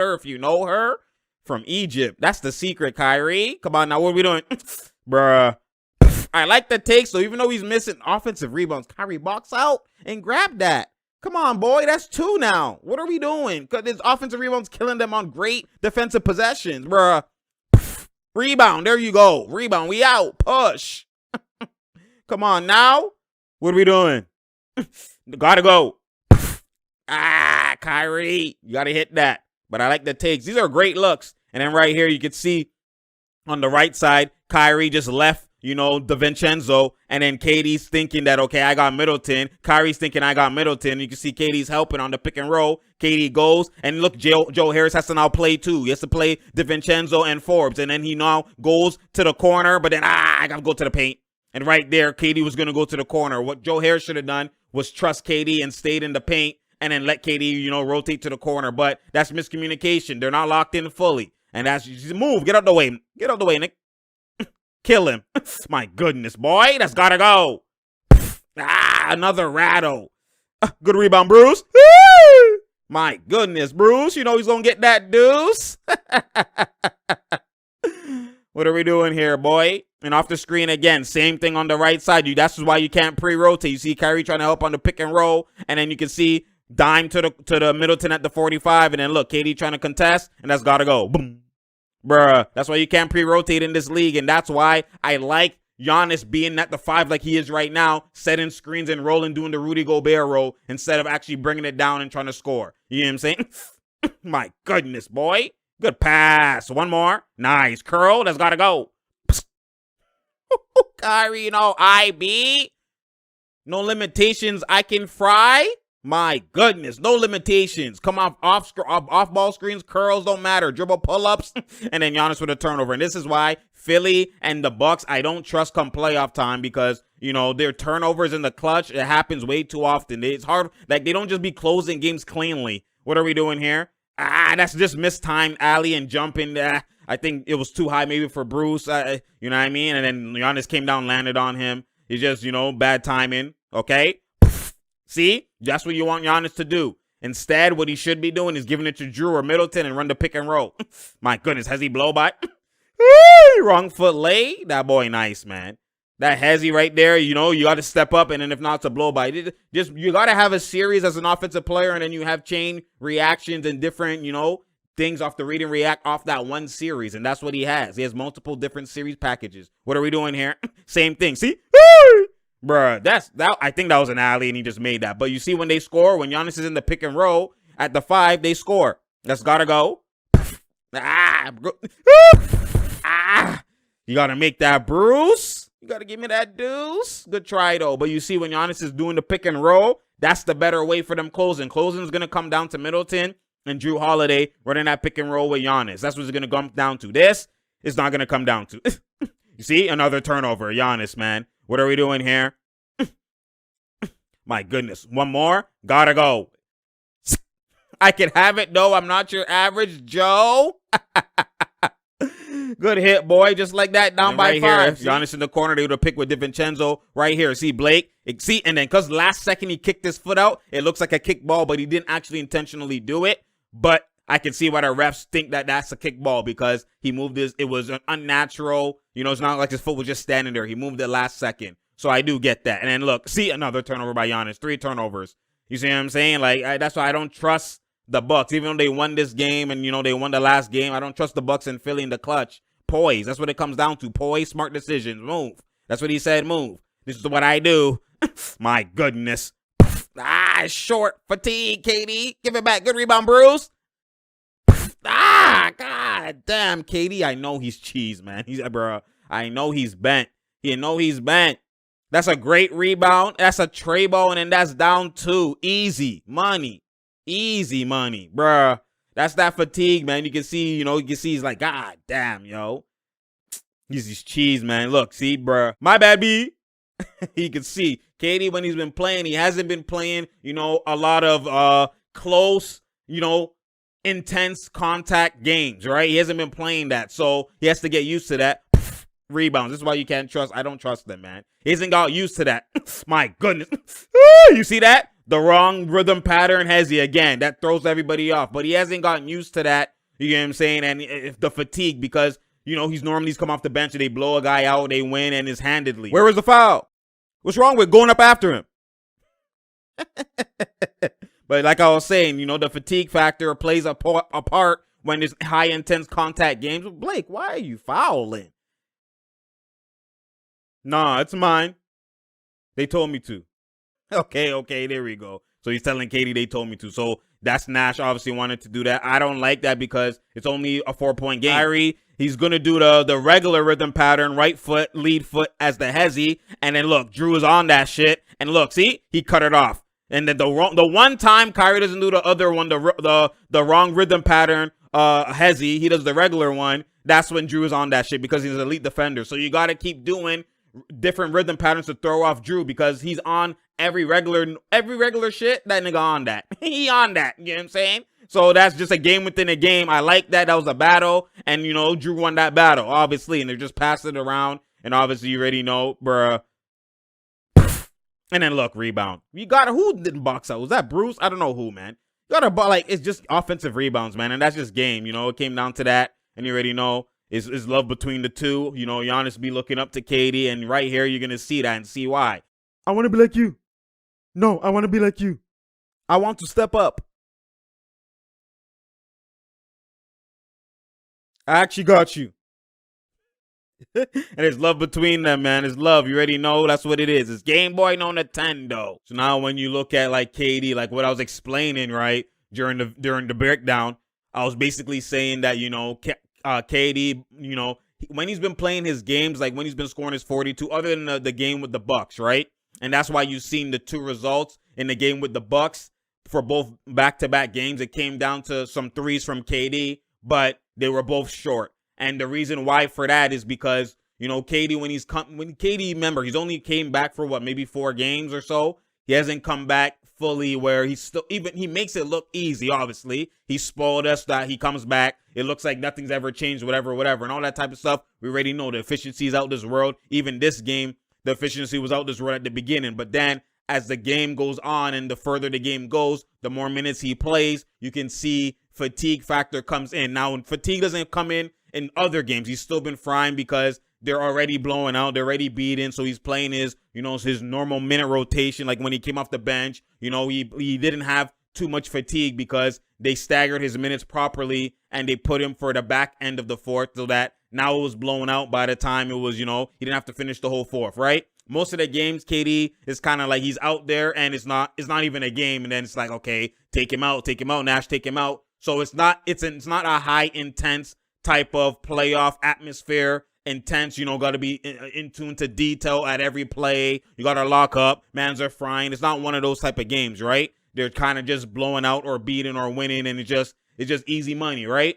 her if you know her. From Egypt. That's the secret, Kyrie. Come on now, what are we doing? Bruh. I like the take, so even though he's missing offensive rebounds, Kyrie box out and grab that. Come on, boy. That's 2 now. What are we doing? Because his offensive rebounds killing them on great defensive possessions, bruh. Rebound. There you go. Rebound. We out. Push. Come on now. What are we doing? Gotta go. Kyrie. You gotta hit that. But I like the takes. These are great looks. And then right here, you can see on the right side, Kyrie just left, DiVincenzo. And then KD's thinking that, okay, I got Middleton. Kyrie's thinking I got Middleton. You can see KD's helping on the pick and roll. KD goes. And look, Joe Harris has to now play too. He has to play DiVincenzo and Forbes. And then he now goes to the corner. But then, I got to go to the paint. And right there, KD was going to go to the corner. What Joe Harris should have done was trust KD and stayed in the paint. And then let KD, rotate to the corner. But that's miscommunication. They're not locked in fully. And that's move. Get out the way. Get out the way, Nick. Kill him. My goodness, boy. That's gotta go. Another rattle. Good rebound, Bruce. My goodness, Bruce. He's gonna get that deuce. What are we doing here, boy? And off the screen again. Same thing on the right side. That's why you can't pre-rotate. You see Kyrie trying to help on the pick and roll. And then you can see dime to the Middleton at the 45, and then look, KD trying to contest, and that's gotta go. Boom. Bruh. That's why you can't pre-rotate in this league, and that's why I like Giannis being at the 5 like he is right now, setting screens and rolling, doing the Rudy Gobert roll, instead of actually bringing it down and trying to score. You know what I'm saying? My goodness, boy. Good pass. One more. Nice. Curl. That's gotta go. Kyrie, IB. No limitations I can fry. My goodness, no limitations. Come off ball screens, curls don't matter. Dribble pull-ups, and then Giannis with a turnover. And this is why Philly and the Bucks, I don't trust come playoff time because, their turnovers in the clutch, it happens way too often. It's hard. Like, they don't just be closing games cleanly. What are we doing here? That's just mistimed alley and jumping. I think it was too high maybe for Bruce. You know what I mean? And then Giannis came down, landed on him. It's just, bad timing. Okay? See? That's what you want Giannis to do. Instead, what he should be doing is giving it to Drew or Middleton and run the pick and roll. My goodness, has he blow by? Wrong foot lay. That boy nice, man. That hezzy right there, you got to step up, and then if not, it's a blow by. You got to have a series as an offensive player, and then you have chain reactions and different, things off the read and react off that one series, and that's what he has. He has multiple different series packages. What are we doing here? Same thing. See? Bruh, I think that was an alley and he just made that. But you see when they score, when Giannis is in the pick and roll at the 5, they score. That's gotta go. You gotta make that Bruce. You gotta give me that deuce. Good try though. But you see when Giannis is doing the pick and roll, that's the better way for them closing. Closing is gonna come down to Middleton and Drew Holiday running that pick and roll with Giannis. That's what it's gonna come down to. This is not gonna come down to. You see? Another turnover. Giannis, man. What are we doing here? My goodness. One more. Gotta go. I can have it, though. I'm not your average Joe. Good hit, boy. Just like that. Down by right 5. Here, Giannis in the corner. They would have picked with DiVincenzo right here. See, Blake. See, and then because last second he kicked his foot out, it looks like a kick ball, but he didn't actually intentionally do it. But I can see why the refs think that that's a kick ball because he moved his, it was an unnatural, it's not like his foot was just standing there. He moved it last second. So I do get that. And then look, see another turnover by Giannis, 3 turnovers. You see what I'm saying? Like, that's why I don't trust the Bucks. Even though they won this game and, they won the last game, I don't trust the Bucks and Philly in the clutch. Poise. That's what it comes down to. Poise, smart decisions. Move. That's what he said. Move. This is what I do. My goodness. Short. Fatigue, KD. Give it back. Good rebound, Bruce. God damn, KD. I know he's cheese, man. I know he's bent. He's bent. That's a great rebound. That's a tray ball, and then that's down 2. Easy money. Easy money, bruh. That's that fatigue, man. You can see, he's like, God damn, yo. He's cheese, man. Look, see, bruh. My bad, B. You can see KD when he's been playing, he hasn't been playing, a lot of close, intense contact games, right? He hasn't been playing that, so he has to get used to that. Rebounds. This is why you can't trust. I don't trust them, man. He hasn't got used to that. My goodness. You see that? the wrong rhythm pattern, Hezzy, again, that throws everybody off. But he hasn't gotten used to that, you know what I'm saying? And if the fatigue, because, you know, he's come off the bench and they blow a guy out, they win, and it's handedly. Where was the foul? What's wrong with going up after him? But like I was saying, you know, the fatigue factor plays a part when there's high intense contact games. Blake, why are you fouling? Nah, it's mine. They told me to. Okay, there we go. So he's telling Katie they told me to. So that's Nash obviously wanted to do that. I don't like that because it's only a 4-point game. Kyrie, he's going to do the regular rhythm pattern, right foot, lead foot as the hezzy. And then look, Drew is on that shit. And look, see, he cut it off. And then the one time Kyrie doesn't do the other one, the wrong rhythm pattern, hezzy, he does the regular one. That's when Drew is on that shit because he's an elite defender. So you got to keep doing different rhythm patterns to throw off Drew because he's on every regular shit. That nigga on that. He on that. You know what I'm saying? So that's just a game within a game. I like that. That was a battle. And, you know, Drew won that battle, obviously. And they're just passing it around. And obviously you already know, bruh. And then look, rebound. You got who didn't box out? Was that Bruce? I don't know who, man. You got to, like, it's just offensive rebounds, man. And that's just game. You know, it came down to that. And you already know. Is love between the two. You know, Giannis be looking up to Katie, and right here you're going to see that and see why. I want to be like you. No, I want to be like you. I want to step up. I actually got you. And it's love between them, man. It's love. You already know that's what it is. It's Game Boy, no Nintendo. So now when you look at like Katie, like what I was explaining, right, during the breakdown, I was basically saying that, you know, KD, you know, when he's been playing his games, like when he's been scoring his 42, other than the game with the Bucks, right? And that's why you've seen the two results in the game with the Bucks for both back-to-back games. It came down to some threes from KD, but they were both short. And the reason why for that is because, you know, KD, when KD, remember, he's only came back for what, maybe 4 games or so. He hasn't come back fully where he's still, even he makes it look easy, obviously. He spoiled us that he comes back. It looks like nothing's ever changed, whatever, and all that type of stuff. We already know the efficiency is out this world. Even this game, the efficiency was out this world at the beginning. But then as the game goes on and the further the game goes, the more minutes he plays, you can see fatigue factor comes in. Now, when fatigue doesn't come in other games, he's still been frying because they're already blowing out. They're already beaten. So he's playing his, you know, his normal minute rotation. Like when he came off the bench, you know, he didn't have too much fatigue because they staggered his minutes properly and they put him for the back end of the fourth so that now it was blown out by the time it was, you know, he didn't have to finish the whole fourth, right? Most of the games, KD is kind of like he's out there and it's not even a game. And then it's like, okay, take him out, Nash, take him out. So it's not a high intense type of playoff atmosphere. Intense, you know, got to be in tune to detail at every play. You got to lock up. Mans are frying. It's not one of those type of games, right? They're kind of just blowing out or beating or winning, and it's just easy money, right?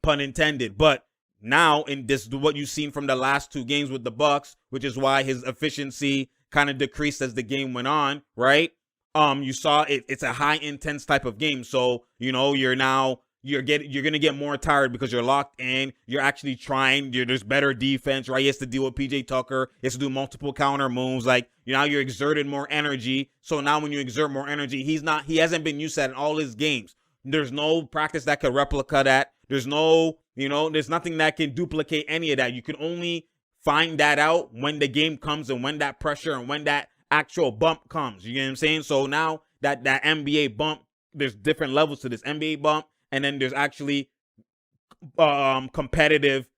Pun intended. But now in this, what you've seen from the last 2 games with the Bucks, which is why his efficiency kind of decreased as the game went on, right? You saw it's a high intense type of game. So, you know, you're going to get more tired because you're locked in. You're actually trying. There's better defense, right? He has to deal with PJ Tucker. He has to do multiple counter moves. Like, now you're exerted more energy. So now when you exert more energy, he hasn't been used to that in all his games. There's no practice that could replicate that. There's no, you know, there's nothing that can duplicate any of that. You can only find that out when the game comes and when that pressure and when that actual bump comes. You get what I'm saying? So now that NBA bump, there's different levels to this NBA bump. And then there's actually competitive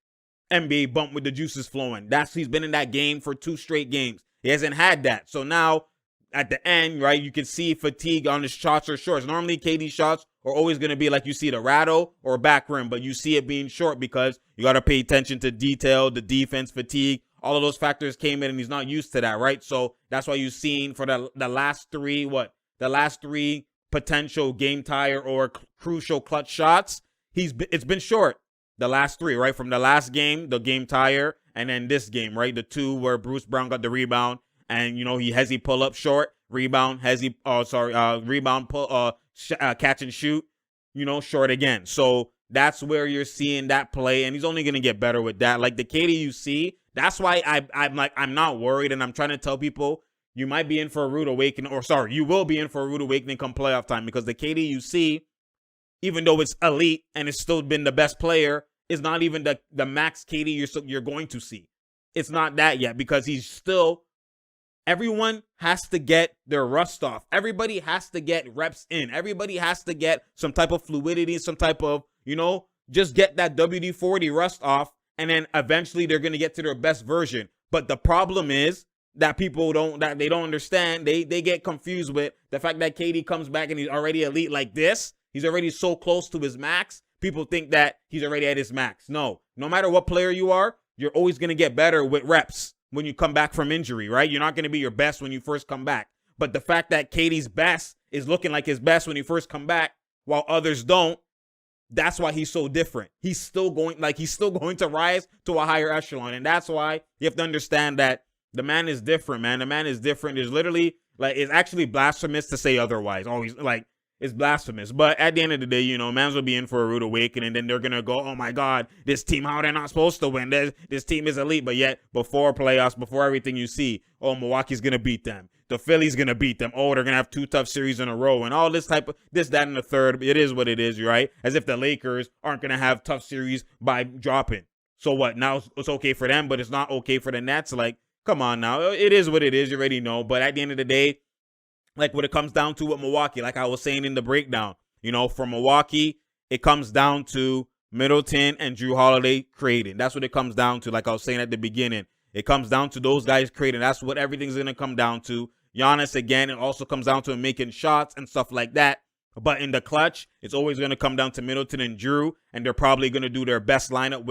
NBA bump with the juices flowing. He's been in that game for 2 straight games. He hasn't had that. So now at the end, right, you can see fatigue on his shots or shorts. Normally KD shots are always going to be like you see the rattle or back rim, but you see it being short because you got to pay attention to detail, the defense, fatigue. All of those factors came in and he's not used to that, right? So that's why you've seen for the last 3 potential game tire or crucial clutch shots, it's been short. The last 3, right? From the last game, the game tire, and then this game, right? The 2 where Bruce Brown got the rebound and, you know, he hezzy pull up short, rebound, rebound, pull, catch and shoot, you know, short again. So that's where you're seeing that play, and he's only going to get better with that. Like the KD you see, that's why I'm not worried, and I'm trying to tell people, you might be in for a rude awakening, or sorry, you will be in for a rude awakening come playoff time, because the KD you see, even though it's elite and it's still been the best player, is not even the max KD you're going to see. It's not that yet, because he's still, everyone has to get their rust off. Everybody has to get reps in. Everybody has to get some type of fluidity, some type of, just get that WD-40 rust off, and then eventually they're going to get to their best version. But the problem is that they don't understand. They get confused with the fact that KD comes back and he's already elite like this. He's already so close to his max. People think that he's already at his max. No matter what player you are, you're always going to get better with reps when you come back from injury, right? You're not going to be your best when you first come back. But the fact that KD's best is looking like his best when he first come back while others don't, that's why he's so different. He's still going to rise to a higher echelon. And that's why you have to understand that the man is different, man. The man is different. There's literally, it's actually blasphemous to say otherwise. Always, it's blasphemous. But at the end of the day, mans will be in for a rude awakening. And then they're going to go, oh my God, this team, how they're not supposed to win. This team is elite. But yet, before playoffs, before everything you see, oh, Milwaukee's going to beat them. The Philly's going to beat them. Oh, they're going to have 2 tough series in a row. And all this type of, this, that, and the third. It is what it is, right? As if the Lakers aren't going to have tough series by dropping. So what? Now it's okay for them, but it's not okay for the Nets. Come on now. It is what it is. You already know. But at the end of the day, what it comes down to with Milwaukee, like I was saying in the breakdown, for Milwaukee, it comes down to Middleton and Jrue Holiday creating. That's what it comes down to, like I was saying at the beginning. It comes down to those guys creating. That's what everything's going to come down to. Giannis, again, it also comes down to him making shots and stuff like that. But in the clutch, it's always going to come down to Middleton and Jrue, and they're probably going to do their best lineup,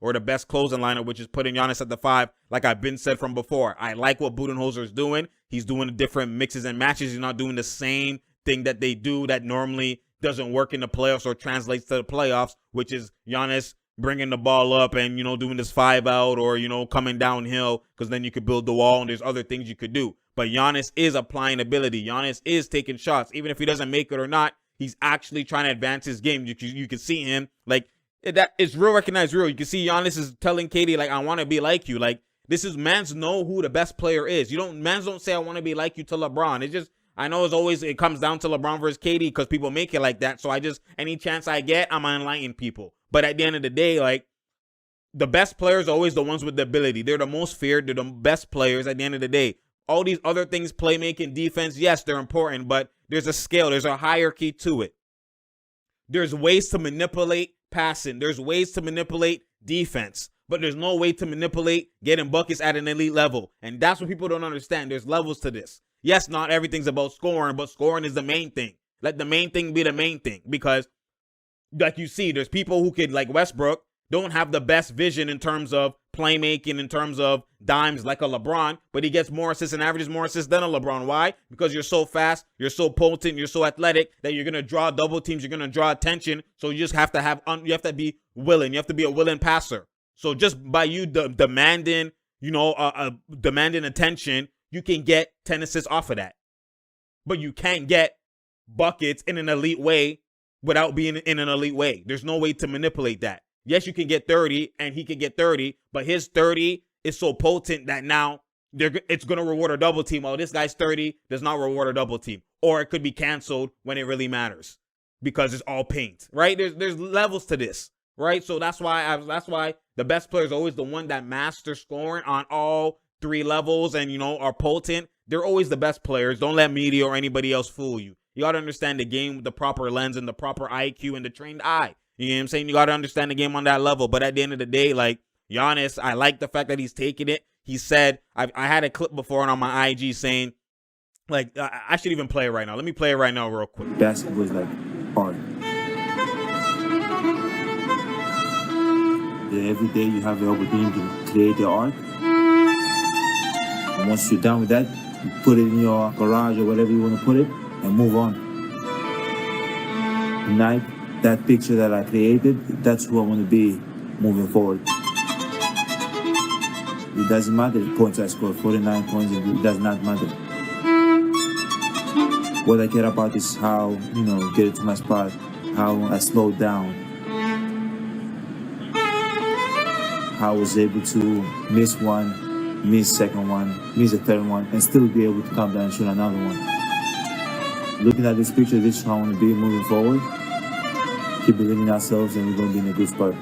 or the best closing lineup, which is putting Giannis at the 5, like I've been said from before. I like what Budenholzer's doing. He's doing different mixes and matches. He's not doing the same thing that they do that normally doesn't work in the playoffs or translates to the playoffs, which is Giannis bringing the ball up and, doing this 5 out or, coming downhill, because then you could build the wall and there's other things you could do. But Giannis is applying ability. Giannis is taking shots. Even if he doesn't make it or not, he's actually trying to advance his game. You can see him. That is real, recognized real. You can see Giannis is telling KD, I want to be like you. This is, mans know who the best player is. Mans don't say, I want to be like you to LeBron. It's just, I know it comes down to LeBron versus KD because people make it like that. So any chance I get, I'm enlightening people. But at the end of the day, the best players are always the ones with the ability. They're the most feared. They're the best players at the end of the day. All these other things, playmaking, defense, yes, they're important, but there's a scale. There's a hierarchy to it. There's ways to manipulate passing. There's ways to manipulate defense, but there's no way to manipulate getting buckets at an elite level. And that's what people don't understand. There's levels to this. Yes, not everything's about scoring, but scoring is the main thing. Let the main thing be the main thing, because like you see, there's people who could, like Westbrook, don't have the best vision in terms of playmaking, in terms of dimes like a LeBron, but he gets more assists and averages more assists than a LeBron. Why? Because you're so fast, you're so potent, you're so athletic that you're going to draw double teams, you're going to draw attention. So you just have to you have to be willing. You have to be a willing passer. So just by you demanding, demanding attention, you can get 10 assists off of that. But you can't get buckets in an elite way without being in an elite way. There's no way to manipulate that. Yes, you can get 30 and he can get 30, but his 30 is so potent that now it's going to reward a double team. Oh, this guy's 30 does not reward a double team. Or it could be canceled when it really matters because it's all paint, right? There's levels to this, right? So that's why the best player is always the one that masters scoring on all 3 levels and, are potent. They're always the best players. Don't let media or anybody else fool you. You got to understand the game with the proper lens and the proper IQ and the trained eye. You know what I'm saying? You got to understand the game on that level. But at the end of the day, Giannis, I like the fact that he's taking it. He said, I had a clip before on my IG saying, I should even play it right now. Let me play it right now real quick. Basketball is like art. Every day you have the opportunity to create the art. And once you're done with that, you put it in your garage or whatever you want to put it and move on. Tonight, that picture that I created, that's who I want to be moving forward. It doesn't matter the points I scored, 49 points, it does not matter. What I care about is how, get it to my spot, how I slowed down, how I was able to miss one miss second one, miss the third one, and still be able to come down and shoot another one. Looking at this picture, this is how I want to be moving forward. Keep believing in ourselves, and we're going to be in a good spot.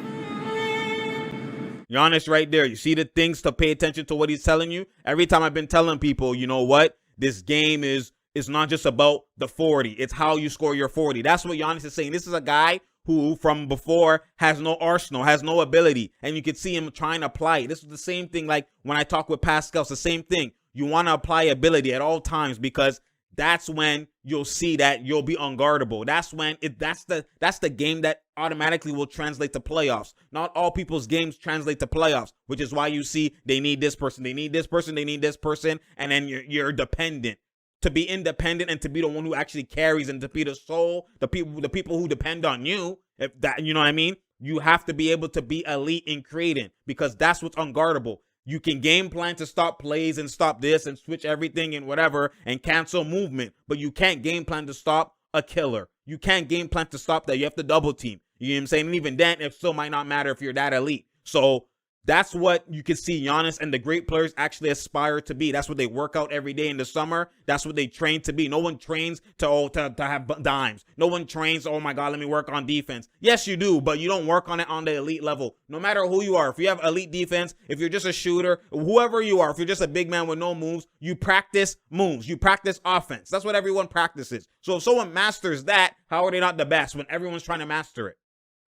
Giannis right there. You see the things to pay attention to what he's telling you? Every time I've been telling people, you know what? This game is not just about the 40. It's how you score your 40. That's what Giannis is saying. This is a guy who from before has no arsenal, has no ability, and you can see him trying to apply it. This is the same thing like when I talk with Pascal. It's the same thing. You want to apply ability at all times because that's when you'll see that you'll be unguardable. That's when that's the game that automatically will translate to playoffs. Not all people's games translate to playoffs, which is why you see they need this person, they need this person, they need this person, and then you're dependent. To be independent and to be the one who actually carries and to be the soul, the people who depend on you, if that, you know what I mean? You have to be able to be elite in creating because that's what's unguardable. You can game plan to stop plays and stop this and switch everything and whatever and cancel movement, but you can't game plan to stop a killer. You can't game plan to stop that. You have to double team. You know what I'm saying? And even then, it still might not matter if you're that elite. So that's what you can see Giannis and the great players actually aspire to be. That's what they work out every day in the summer. That's what they train to be. No one trains to have dimes. No one trains, oh my God, let me work on defense. Yes, you do, but you don't work on it on the elite level. No matter who you are, if you have elite defense, if you're just a shooter, whoever you are, if you're just a big man with no moves, you practice moves. You practice offense. That's what everyone practices. So if someone masters that, how are they not the best when everyone's trying to master it?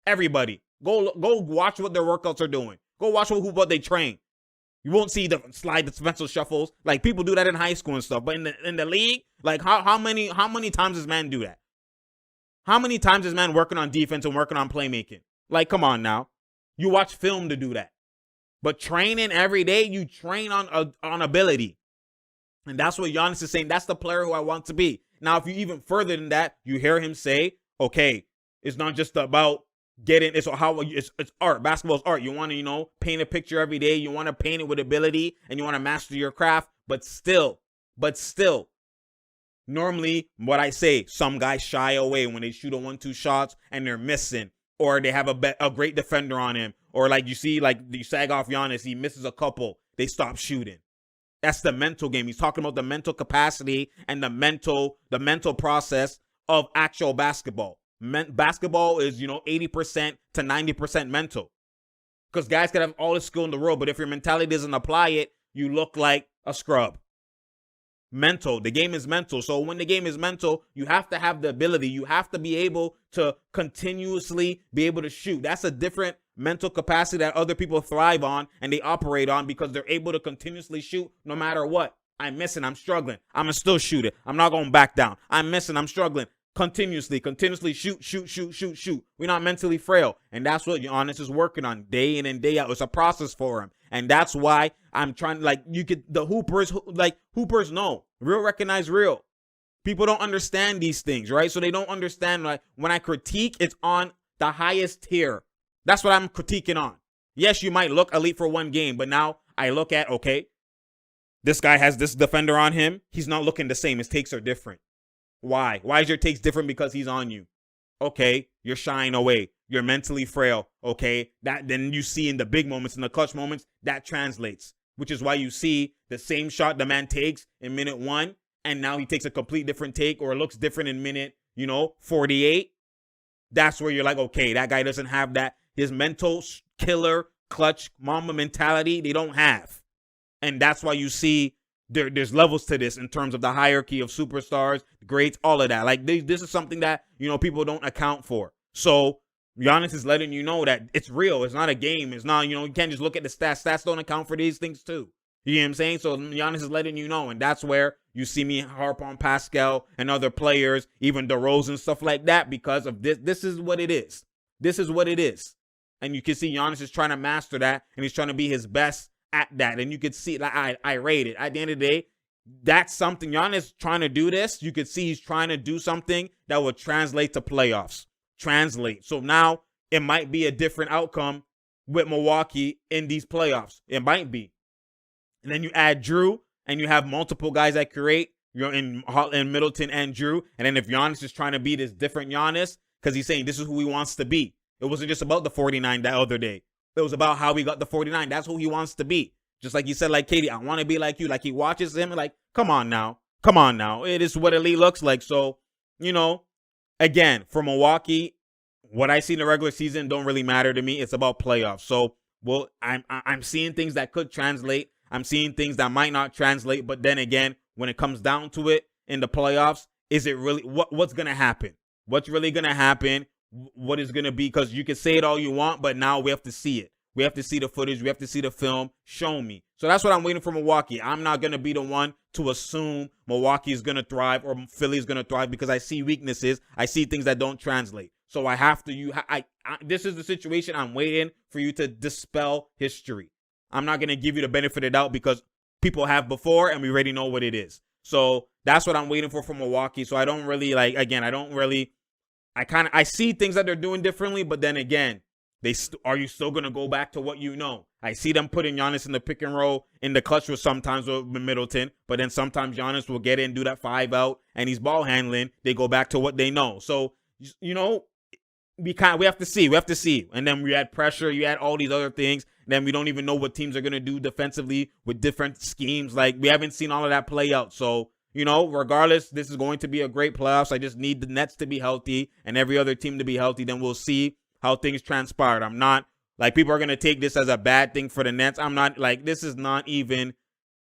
Everybody. Go watch what their workouts are doing. Go watch what they train. You won't see the defensive shuffles. Like people do that in high school and stuff. But in the league, like how many times does man do that? How many times is man working on defense and working on playmaking? Like, come on now. You watch film to do that. But training every day, you train on ability. And that's what Giannis is saying. That's the player who I want to be. Now, if you even further than that, you hear him say, okay, it's not just about it's art. Basketball is art. You want to, paint a picture every day. You want to paint it with ability and you want to master your craft. But still, normally what I say, some guys shy away when they shoot a 1-2 shots and they're missing, or they have a great defender on him, or like you see, like you sag off Giannis, he misses a couple, they stop shooting. That's the mental game. He's talking about the mental capacity and the mental process of actual basketball. Basketball is, 80% to 90% mental. Because guys can have all the skill in the world, but if your mentality doesn't apply it, you look like a scrub. Mental. The game is mental. So when the game is mental, you have to have the ability. You have to be able to continuously be able to shoot. That's a different mental capacity that other people thrive on and they operate on because they're able to continuously shoot no matter what. I'm missing. I'm struggling. I'm going to still shoot it. I'm not going back down. I'm missing. I'm struggling. Continuously shoot. We're not mentally frail. And that's what Giannis is working on day in and day out. It's a process for him. And that's why I'm trying, the hoopers know. Real recognize real. People don't understand these things, right? So they don't understand, when I critique, it's on the highest tier. That's what I'm critiquing on. Yes, you might look elite for one game, but now I look at, okay, this guy has this defender on him. He's not looking the same. His takes are different. Why? Why is your takes different? Because he's on you. Okay, you're shying away. You're mentally frail. Okay, that then you see in the big moments, in the clutch moments, that translates. Which is why you see the same shot the man takes in minute 1, and now he takes a complete different take or it looks different in minute, 48. That's where you're like, okay, that guy doesn't have that. His mental killer, clutch, mama mentality, they don't have. And that's why you see there's levels to this in terms of the hierarchy of superstars, greats, all of that. Like this is something that, people don't account for. So Giannis is letting you know that it's real. It's not a game. It's not, you can't just look at the stats. Stats don't account for these things too. You know what I'm saying? So Giannis is letting you know. And that's where you see me harp on Pascal and other players, even DeRozan, stuff like that, because of this. This is what it is. This is what it is. And you can see Giannis is trying to master that and he's trying to be his best at that. And you could see, I rate it. At the end of the day, that's something. Giannis trying to do this. You could see he's trying to do something that will translate to playoffs. So now it might be a different outcome with Milwaukee in these playoffs. It might be. And then you add Drew and you have multiple guys that create. You're in Middleton and Drew. And then if Giannis is trying to be this different Giannis, because he's saying this is who he wants to be. It wasn't just about the 49 that other day. It was about how he got the 49. That's who he wants to be. Just like you said, like Katie, I want to be like you. Like he watches him and like, come on now. Come on now. It is what elite looks like. So, again, for Milwaukee, what I see in the regular season don't really matter to me. It's about playoffs. So, well, I'm seeing things that could translate. I'm seeing things that might not translate. But then again, when it comes down to it in the playoffs, is it really what's going to happen? What's really going to happen? What is going to be? Because you can say it all you want, but now we have to see it. We have to see the footage. We have to see the film. Show me. So that's what I'm waiting for Milwaukee. I'm not going to be the one to assume Milwaukee is going to thrive or Philly is going to thrive because I see weaknesses. I see things that don't translate. So I have to, this is the situation. I'm waiting for you to dispel history. I'm not going to give you the benefit of the doubt because people have before and we already know what it is. So that's what I'm waiting for from Milwaukee. So I don't really I see things that they're doing differently, but then again, are you still going to go back to what you know? I see them putting Giannis in the pick and roll in the clutch with sometimes with Middleton, but then sometimes Giannis will get in, do that 5 out, and he's ball handling. They go back to what they know. So, we have to see. We have to see. And then we add pressure. You add all these other things. Then we don't even know what teams are going to do defensively with different schemes. Like, we haven't seen all of that play out. So, regardless, this is going to be a great playoffs. I just need the Nets to be healthy and every other team to be healthy. Then we'll see how things transpired. I'm not like people are going to take this as a bad thing for the Nets. I'm not like this is not even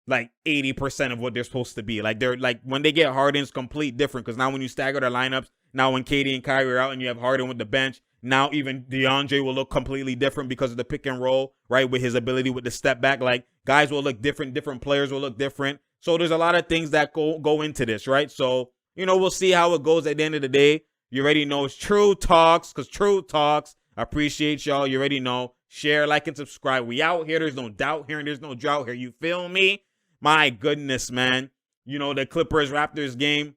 like 80% of what they're supposed to be. Like they're like when they get Harden's complete different because now when you stagger their lineups, now when KD and Kyrie are out and you have Harden with the bench, now even DeAndre will look completely different because of the pick and roll, right? With his ability with the step back, like guys will look different, different players will look different. So there's a lot of things that go into this, right? So, we'll see how it goes at the end of the day. You already know it's True Talks, because True Talks. I appreciate y'all. You already know. Share, like, and subscribe. We out here. There's no doubt here, and there's no drought here. You feel me? My goodness, man. The Clippers-Raptors game,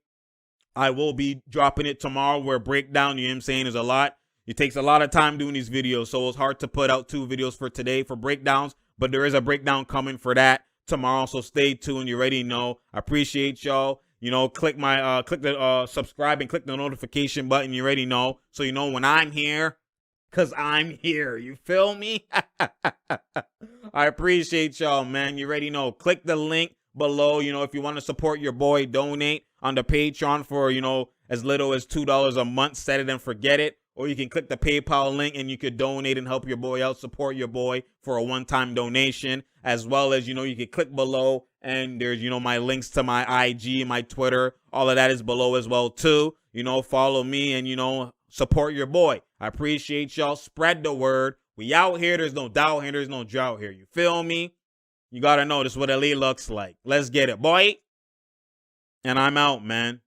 I will be dropping it tomorrow where breakdown, you know what I'm saying, is a lot. It takes a lot of time doing these videos, so it's hard to put out 2 videos for today for breakdowns, but there is a breakdown coming for that tomorrow, so stay tuned. You already know. I appreciate y'all. Click the subscribe and click the notification button. You already know. So when I'm here, because I'm here. You feel me? I appreciate y'all, man. You already know. Click the link below. If you want to support your boy, donate on the Patreon for, as little as $2 a month. Set it and forget it. Or you can click the PayPal link and you could donate and help your boy out, support your boy for a one-time donation. As well as, you can click below and there's, my links to my IG, my Twitter. All of that is below as well, too. Follow me and, support your boy. I appreciate y'all. Spread the word. We out here. There's no doubt here. There's no drought here. You feel me? You got to know this is what elite looks like. Let's get it, boy. And I'm out, man.